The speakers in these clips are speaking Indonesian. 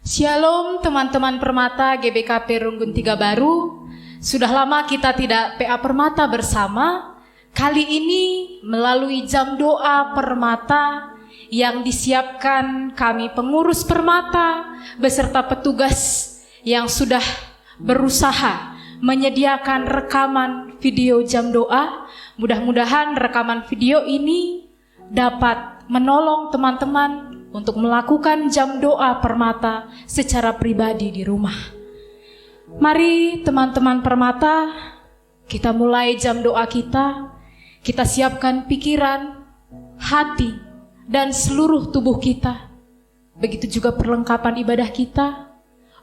Shalom teman-teman Permata GBKP Runggun 3 Baru. Sudah lama kita tidak PA Permata bersama. Kali ini melalui jam doa Permata yang disiapkan kami pengurus Permata beserta petugas yang sudah berusaha menyediakan rekaman video jam doa. Mudah-mudahan rekaman video ini dapat menolong teman-teman untuk melakukan jam doa Permata secara pribadi di rumah. Mari teman-teman Permata, kita mulai jam doa kita. Kita siapkan pikiran, hati, dan seluruh tubuh kita. Begitu juga perlengkapan ibadah kita,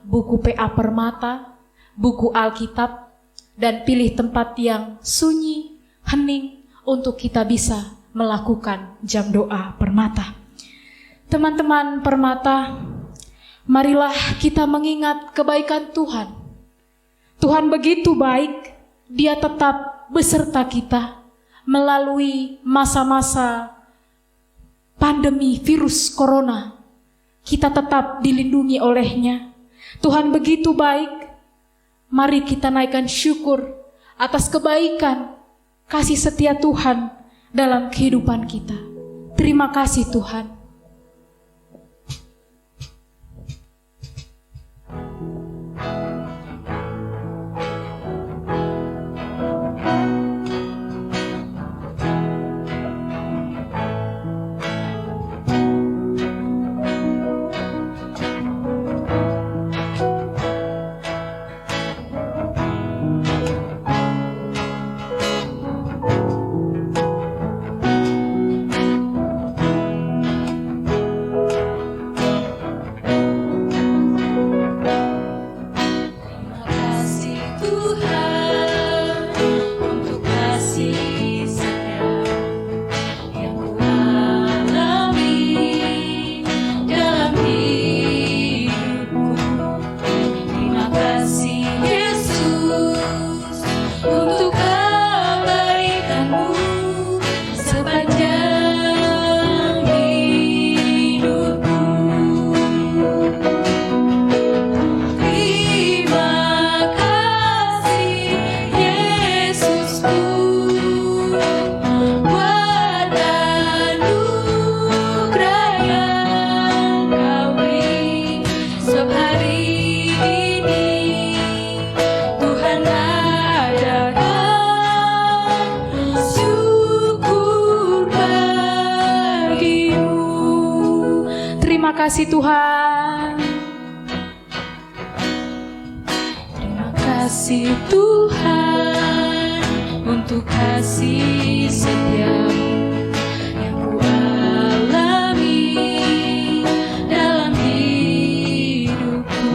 buku PA Permata, buku Alkitab, dan pilih tempat yang sunyi, hening untuk kita bisa melakukan jam doa Permata. Teman-teman Permata, marilah kita mengingat kebaikan Tuhan. Tuhan begitu baik, Dia tetap beserta kita melalui masa-masa pandemi virus corona. Kita tetap dilindungi oleh-Nya. Tuhan begitu baik, mari kita naikkan syukur atas kebaikan, kasih setia Tuhan dalam kehidupan kita. Terima kasih Tuhan. Terima kasih Tuhan. Terima kasih Tuhan untuk kasih setiamu yang ku alami dalam hidupku.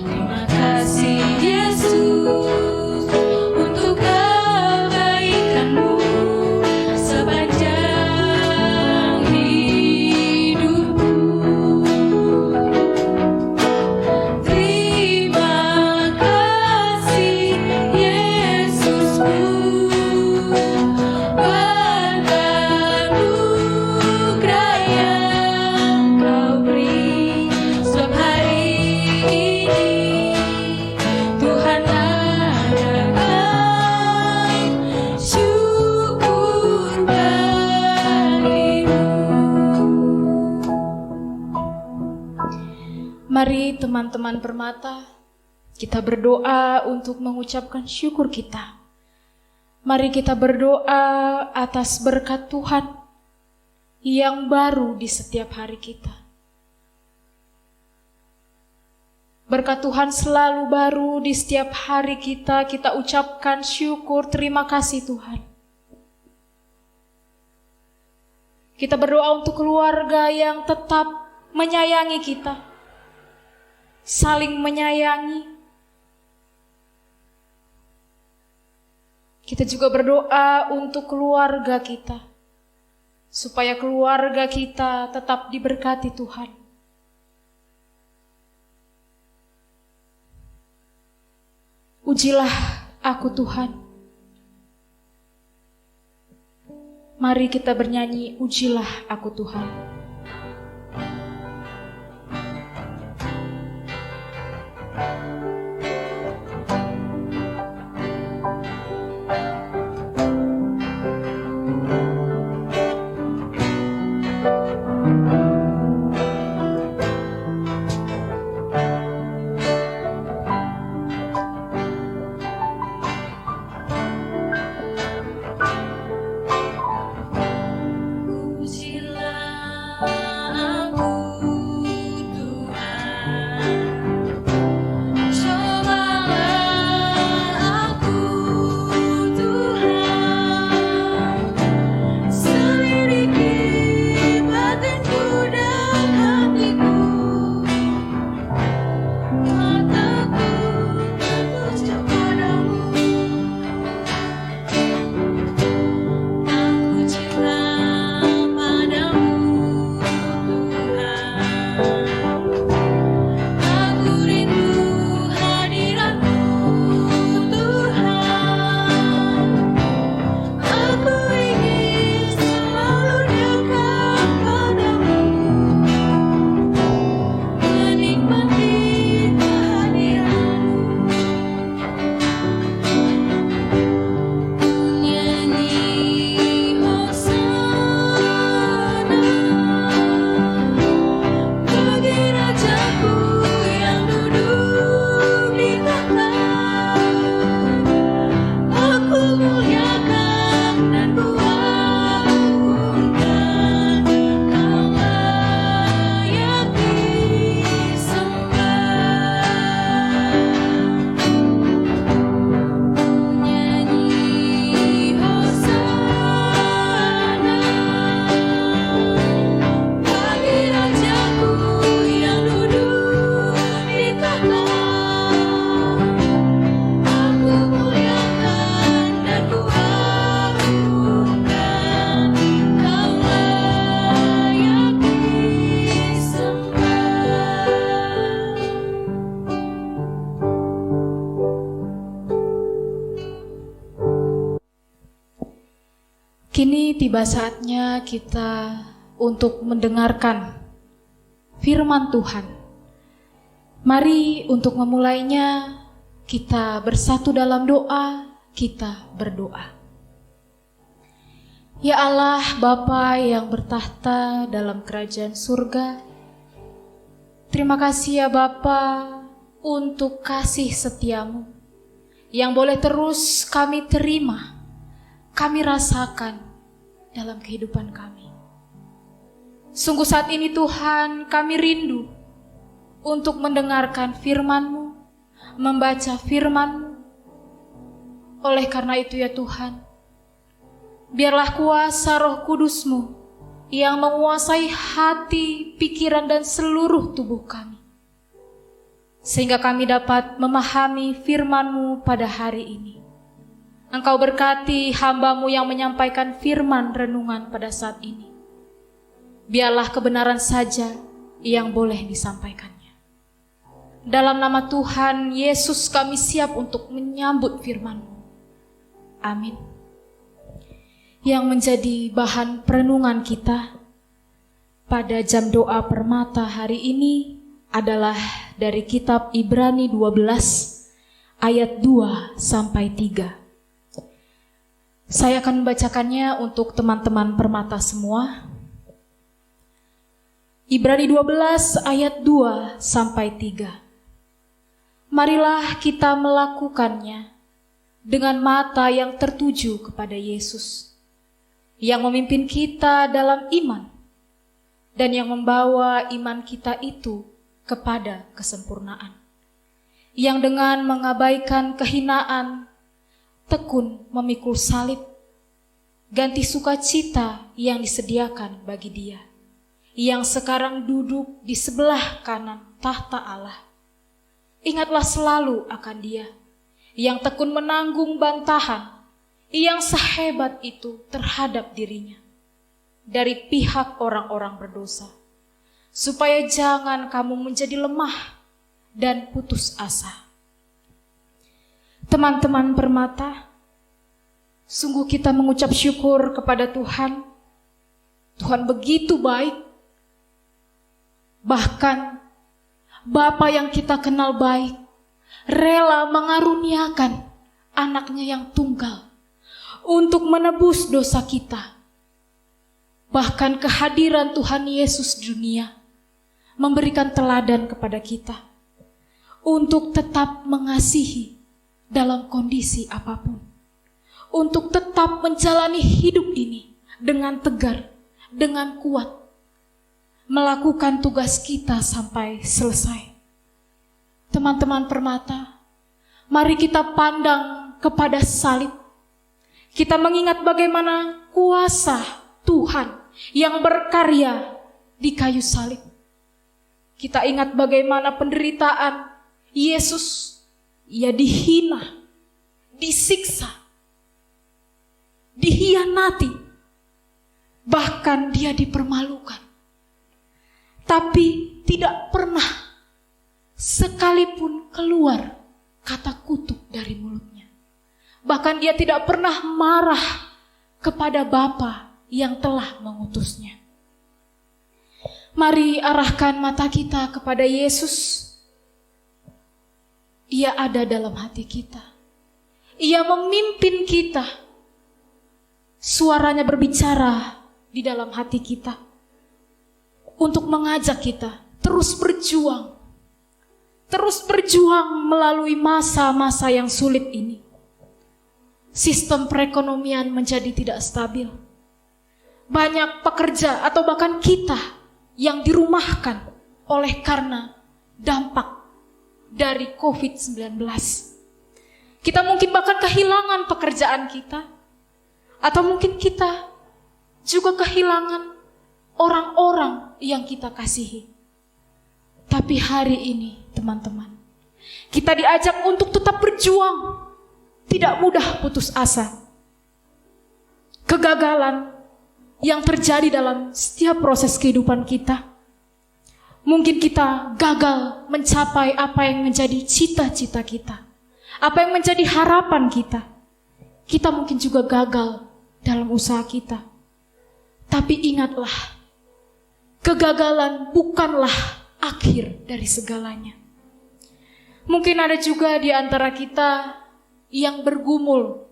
Terima kasih Yesus untuk kebaikanmu sepanjang hidupku. Terima kasih Yesusku, anugerah yang Kau beri. Sebab hari ini Tuhan adakan syukur bagimu. Mari teman-teman Permata, kita berdoa untuk mengucapkan syukur kita. Mari kita berdoa atas berkat Tuhan yang baru di setiap hari kita. Berkat Tuhan selalu baru di setiap hari kita. Kita ucapkan syukur, terima kasih Tuhan. Kita berdoa untuk keluarga yang tetap menyayangi kita, saling menyayangi. Kita juga berdoa untuk keluarga kita, supaya keluarga kita tetap diberkati Tuhan. Ujilah aku Tuhan. Mari kita bernyanyi, ujilah aku Tuhan. Kini tiba saatnya kita untuk mendengarkan firman Tuhan. Mari untuk memulainya kita bersatu dalam doa, kita berdoa. Ya Allah, Bapa yang bertahta dalam kerajaan surga, terima kasih ya Bapa untuk kasih setiamu yang boleh terus kami terima, kami rasakan dalam kehidupan kami. Sungguh saat ini Tuhan, kami rindu untuk mendengarkan firman-Mu, membaca firman-Mu. Oleh karena itu ya Tuhan, biarlah kuasa Roh Kudus-Mu yang menguasai hati, pikiran, dan seluruh tubuh kami, sehingga kami dapat memahami firman-Mu pada hari ini. Engkau berkati hamba-Mu yang menyampaikan firman renungan pada saat ini. Biarlah kebenaran saja yang boleh disampaikannya. Dalam nama Tuhan Yesus kami siap untuk menyambut firman-Mu. Amin. Yang menjadi bahan perenungan kita pada jam doa permata hari ini adalah dari kitab Ibrani 12 ayat 2 sampai 3. Saya akan membacakannya untuk teman-teman permata semua. Ibrani 12 ayat 2 sampai 3. Marilah kita melakukannya dengan mata yang tertuju kepada Yesus, yang memimpin kita dalam iman dan yang membawa iman kita itu kepada kesempurnaan, yang dengan mengabaikan kehinaan tekun memikul salib, ganti sukacita yang disediakan bagi Dia, yang sekarang duduk di sebelah kanan tahta Allah. Ingatlah selalu akan Dia, yang tekun menanggung bantahan, yang sehebat itu terhadap dirinya, dari pihak orang-orang berdosa, supaya jangan kamu menjadi lemah dan putus asa. Teman-teman permata, sungguh kita mengucap syukur kepada Tuhan. Tuhan begitu baik. Bahkan Bapa yang kita kenal baik rela mengaruniakan anaknya yang tunggal untuk menebus dosa kita. Bahkan kehadiran Tuhan Yesus di dunia memberikan teladan kepada kita untuk tetap mengasihi dalam kondisi apapun, untuk tetap menjalani hidup ini dengan tegar, dengan kuat, melakukan tugas kita sampai selesai. Teman-teman permata, mari kita pandang kepada salib. Kita mengingat bagaimana kuasa Tuhan yang berkarya di kayu salib. Kita ingat bagaimana penderitaan Yesus. Ia dihina, disiksa, dihianati, bahkan Dia dipermalukan. Tapi tidak pernah sekalipun keluar kata kutuk dari mulutnya. Bahkan Dia tidak pernah marah kepada Bapa yang telah mengutusnya. Mari arahkan mata kita kepada Yesus. Ia ada dalam hati kita. Ia memimpin kita. Suaranya berbicara di dalam hati kita untuk mengajak kita terus berjuang. Terus berjuang melalui masa-masa yang sulit ini. Sistem perekonomian menjadi tidak stabil. Banyak pekerja atau bahkan kita yang dirumahkan oleh karena dampak dari COVID-19. Kita mungkin bahkan kehilangan pekerjaan kita, atau mungkin kita juga kehilangan orang-orang yang kita kasihi. Tapi hari ini teman-teman, kita diajak untuk tetap berjuang, tidak mudah putus asa. Kegagalan yang terjadi dalam setiap proses kehidupan kita, mungkin kita gagal mencapai apa yang menjadi cita-cita kita, apa yang menjadi harapan kita. Kita mungkin juga gagal dalam usaha kita. Tapi ingatlah, kegagalan bukanlah akhir dari segalanya. Mungkin ada juga di antara kita yang bergumul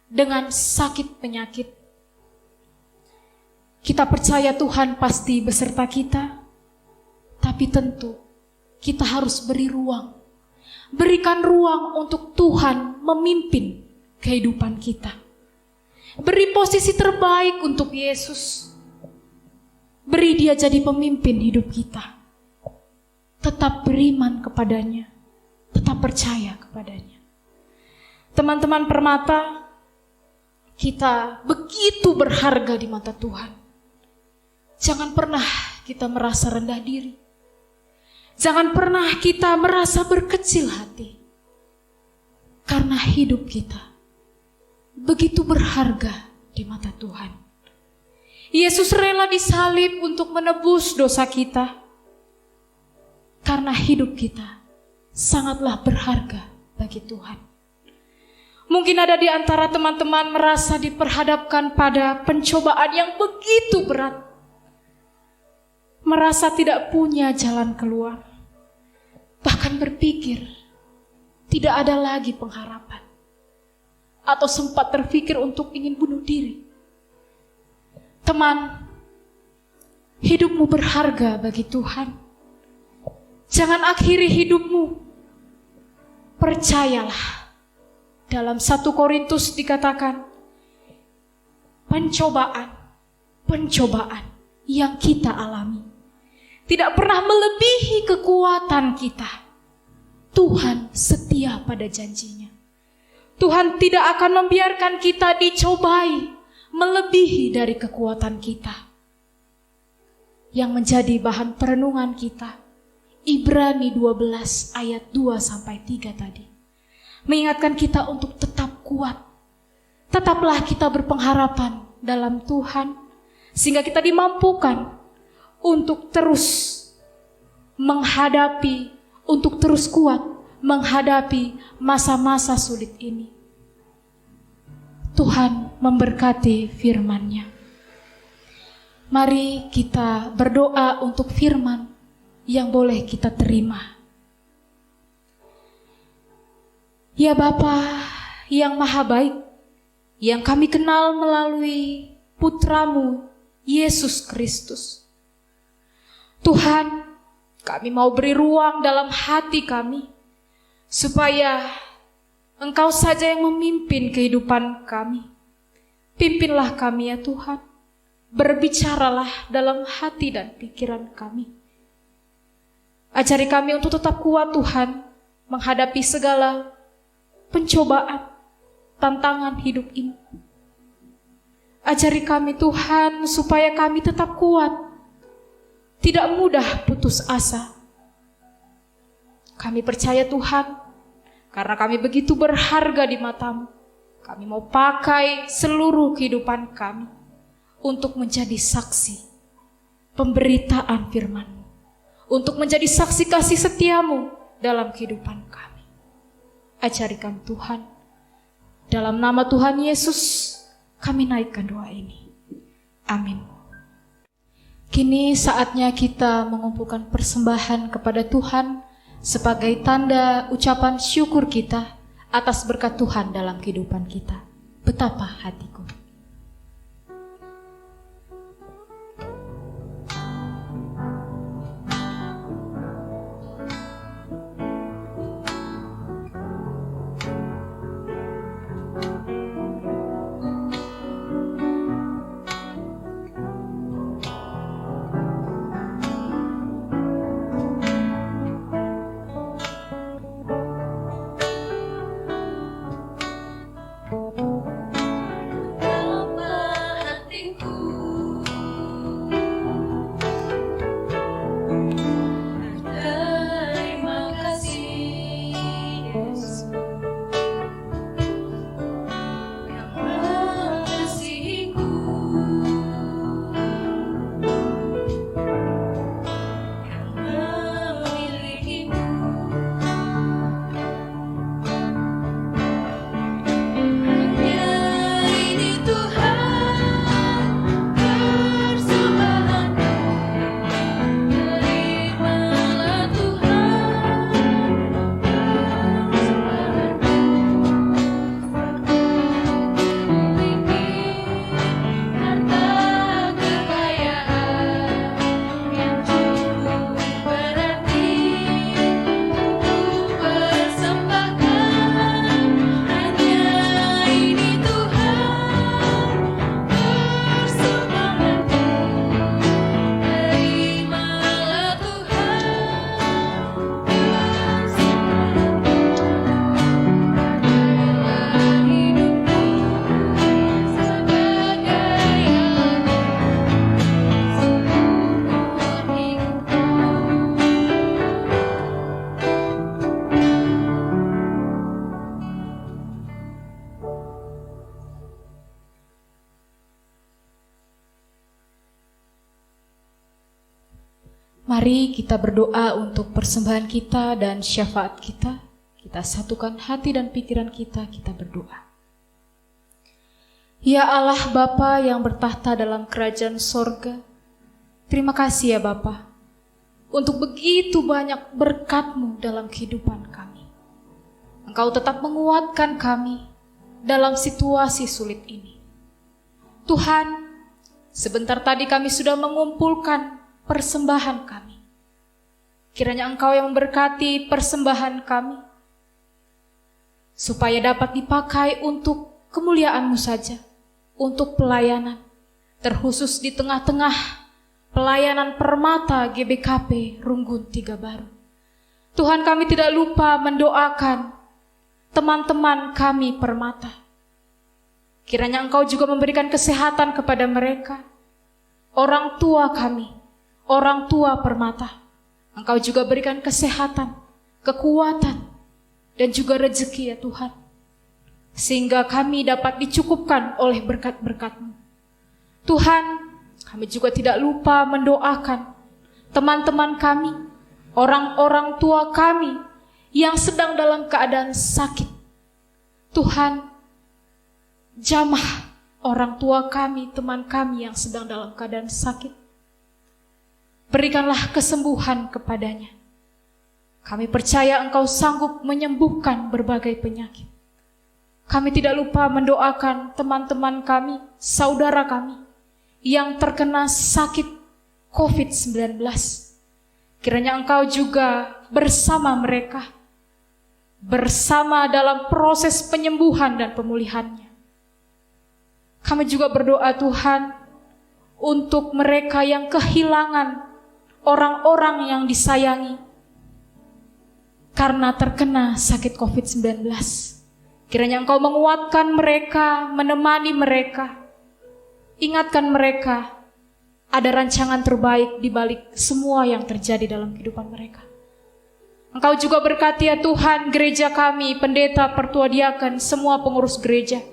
dengan sakit penyakit. Kita percaya Tuhan pasti beserta kita, tapi tentu kita harus berikan ruang untuk Tuhan memimpin kehidupan kita. Beri posisi terbaik untuk Yesus. Beri Dia jadi pemimpin hidup kita. Tetap beriman kepadanya, tetap percaya kepadanya. Teman-teman Permata, kita begitu berharga di mata Tuhan. Jangan pernah kita merasa rendah diri. Jangan pernah kita merasa berkecil hati. Karena hidup kita begitu berharga di mata Tuhan. Yesus rela disalib untuk menebus dosa kita. Karena hidup kita sangatlah berharga bagi Tuhan. Mungkin ada di antara teman-teman merasa diperhadapkan pada pencobaan yang begitu berat. Merasa tidak punya jalan keluar. Bahkan berpikir tidak ada lagi pengharapan. Atau sempat terpikir untuk ingin bunuh diri. Teman, hidupmu berharga bagi Tuhan. Jangan akhiri hidupmu. Percayalah. Dalam 1 Korintus dikatakan, pencobaan yang kita alami tidak pernah melebihi kekuatan kita. Tuhan setia pada janjinya. Tuhan tidak akan membiarkan kita dicobai melebihi dari kekuatan kita. Yang menjadi bahan perenungan kita, Ibrani 12 ayat 2-3 tadi. Mengingatkan kita untuk tetap kuat. Tetaplah kita berpengharapan dalam Tuhan, sehingga kita dimampukan untuk terus kuat menghadapi masa-masa sulit ini. Tuhan memberkati firman-Nya. Mari kita berdoa untuk firman yang boleh kita terima. Ya Bapa yang Maha Baik, yang kami kenal melalui Putra-Mu, Yesus Kristus. Tuhan, kami mau beri ruang dalam hati kami, supaya Engkau saja yang memimpin kehidupan kami. Pimpinlah kami ya Tuhan. Berbicaralah dalam hati dan pikiran kami. Ajari kami untuk tetap kuat Tuhan, menghadapi segala pencobaan, tantangan hidup ini. Ajari kami Tuhan, supaya kami tetap kuat, tidak mudah putus asa. Kami percaya Tuhan, karena kami begitu berharga di mata-Mu. Kami mau pakai seluruh kehidupan kami untuk menjadi saksi pemberitaan firman-Mu, untuk menjadi saksi kasih setia-Mu dalam kehidupan kami. Ajari kami Tuhan, dalam nama Tuhan Yesus kami naikkan doa ini. Amin. Kini saatnya kita mengumpulkan persembahan kepada Tuhan sebagai tanda ucapan syukur kita atas berkat Tuhan dalam kehidupan kita. Betapa hatiku. Mari kita berdoa untuk persembahan kita dan syafaat kita. Kita satukan hati dan pikiran kita, kita berdoa. Ya Allah Bapa yang bertahta dalam kerajaan sorga, terima kasih ya Bapa, untuk begitu banyak berkat-Mu dalam kehidupan kami. Engkau tetap menguatkan kami dalam situasi sulit ini. Tuhan, sebentar tadi kami sudah mengumpulkan persembahan kami. Kiranya Engkau yang memberkati persembahan kami, supaya dapat dipakai untuk kemuliaan-Mu saja, untuk pelayanan, terkhusus di tengah-tengah pelayanan Permata GBKP Runggun Tiga Baru. Tuhan, kami tidak lupa mendoakan teman-teman kami Permata. Kiranya Engkau juga memberikan kesehatan kepada mereka, orang tua kami, orang tua Permata. Engkau juga berikan kesehatan, kekuatan, dan juga rezeki ya Tuhan, sehingga kami dapat dicukupkan oleh berkat-berkat-Mu. Tuhan, kami juga tidak lupa mendoakan teman-teman kami, orang-orang tua kami yang sedang dalam keadaan sakit. Tuhan, jamah orang tua kami, teman kami yang sedang dalam keadaan sakit. Berikanlah kesembuhan kepadanya. Kami percaya Engkau sanggup menyembuhkan berbagai penyakit. Kami tidak lupa mendoakan teman-teman kami, saudara kami yang terkena sakit COVID-19. Kiranya Engkau juga bersama mereka, bersama dalam proses penyembuhan dan pemulihannya. Kami juga berdoa Tuhan untuk mereka yang kehilangan orang-orang yang disayangi karena terkena sakit COVID-19. Kiranya Engkau menguatkan mereka, menemani mereka, ingatkan mereka ada rancangan terbaik di balik semua yang terjadi dalam kehidupan mereka. Engkau juga berkati ya Tuhan gereja kami, pendeta, pertua diaken, semua pengurus gereja,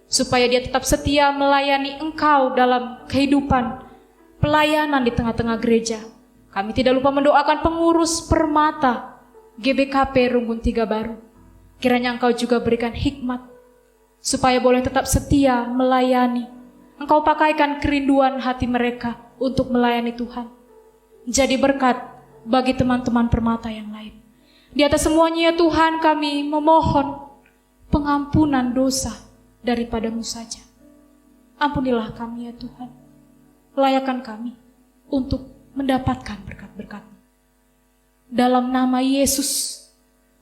supaya dia tetap setia melayani Engkau dalam kehidupan pelayanan di tengah-tengah gereja. Kami tidak lupa mendoakan pengurus Permata GBKP Runggun Tiga Baru. Kiranya Engkau juga berikan hikmat, supaya boleh tetap setia melayani. Engkau pakaikan kerinduan hati mereka untuk melayani Tuhan. Jadi berkat bagi teman-teman Permata yang lain. Di atas semuanya ya Tuhan, kami memohon pengampunan dosa daripada-Mu saja. Ampunilah kami ya Tuhan. Layakan kami untuk mendapatkan berkat-berkat-Mu. Dalam nama Yesus,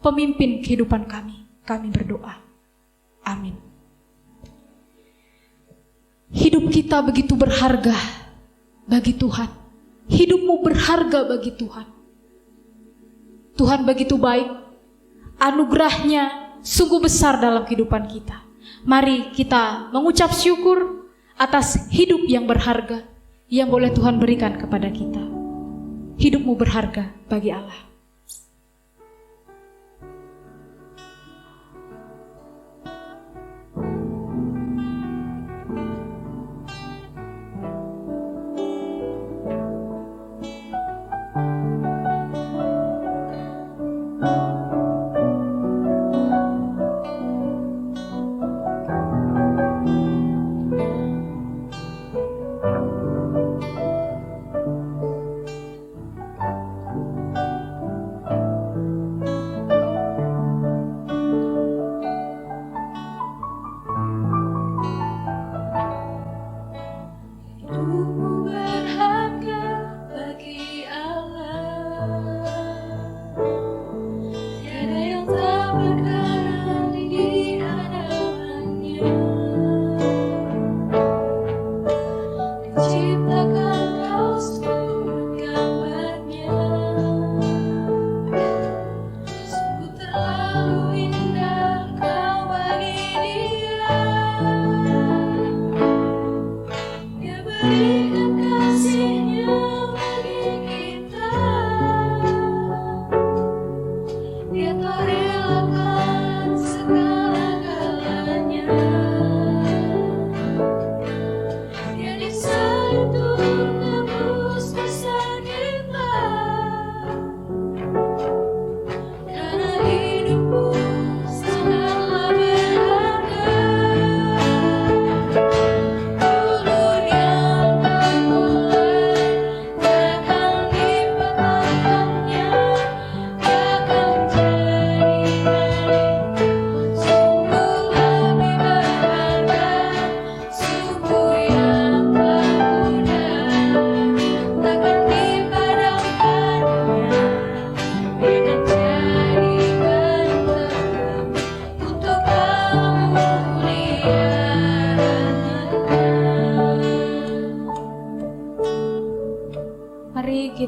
pemimpin kehidupan kami berdoa. Amin. Hidup kita begitu berharga bagi Tuhan. Hidup-Mu berharga bagi Tuhan. Tuhan begitu baik. Anugerah-Nya sungguh besar dalam kehidupan kita. Mari kita mengucap syukur atas hidup yang berharga yang boleh Tuhan berikan kepada kita. Hidup-Mu berharga bagi Allah.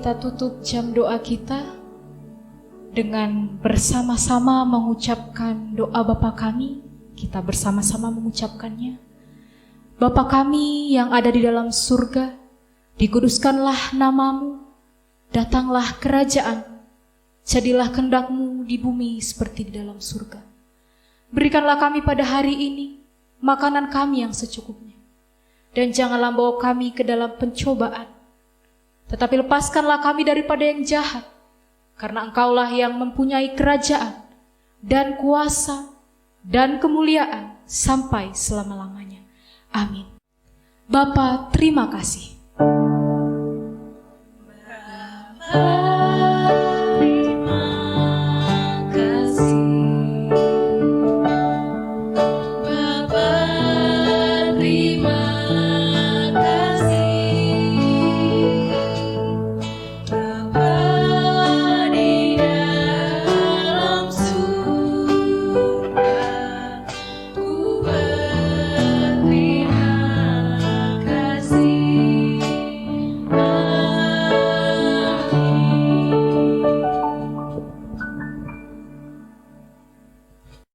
kita tutup jam doa kita dengan bersama-sama mengucapkan doa Bapa kami. Kita bersama-sama mengucapkannya. Bapa kami yang ada di dalam surga, dikuduskanlah namamu, datanglah kerajaan, jadilah kehendak-Mu di bumi seperti di dalam surga. Berikanlah kami pada hari ini makanan kami yang secukupnya. Dan janganlah bawa kami ke dalam pencobaan, tetapi lepaskanlah kami daripada yang jahat, karena Engkaulah yang mempunyai kerajaan dan kuasa dan kemuliaan sampai selama-lamanya. Amin. Bapa, terima kasih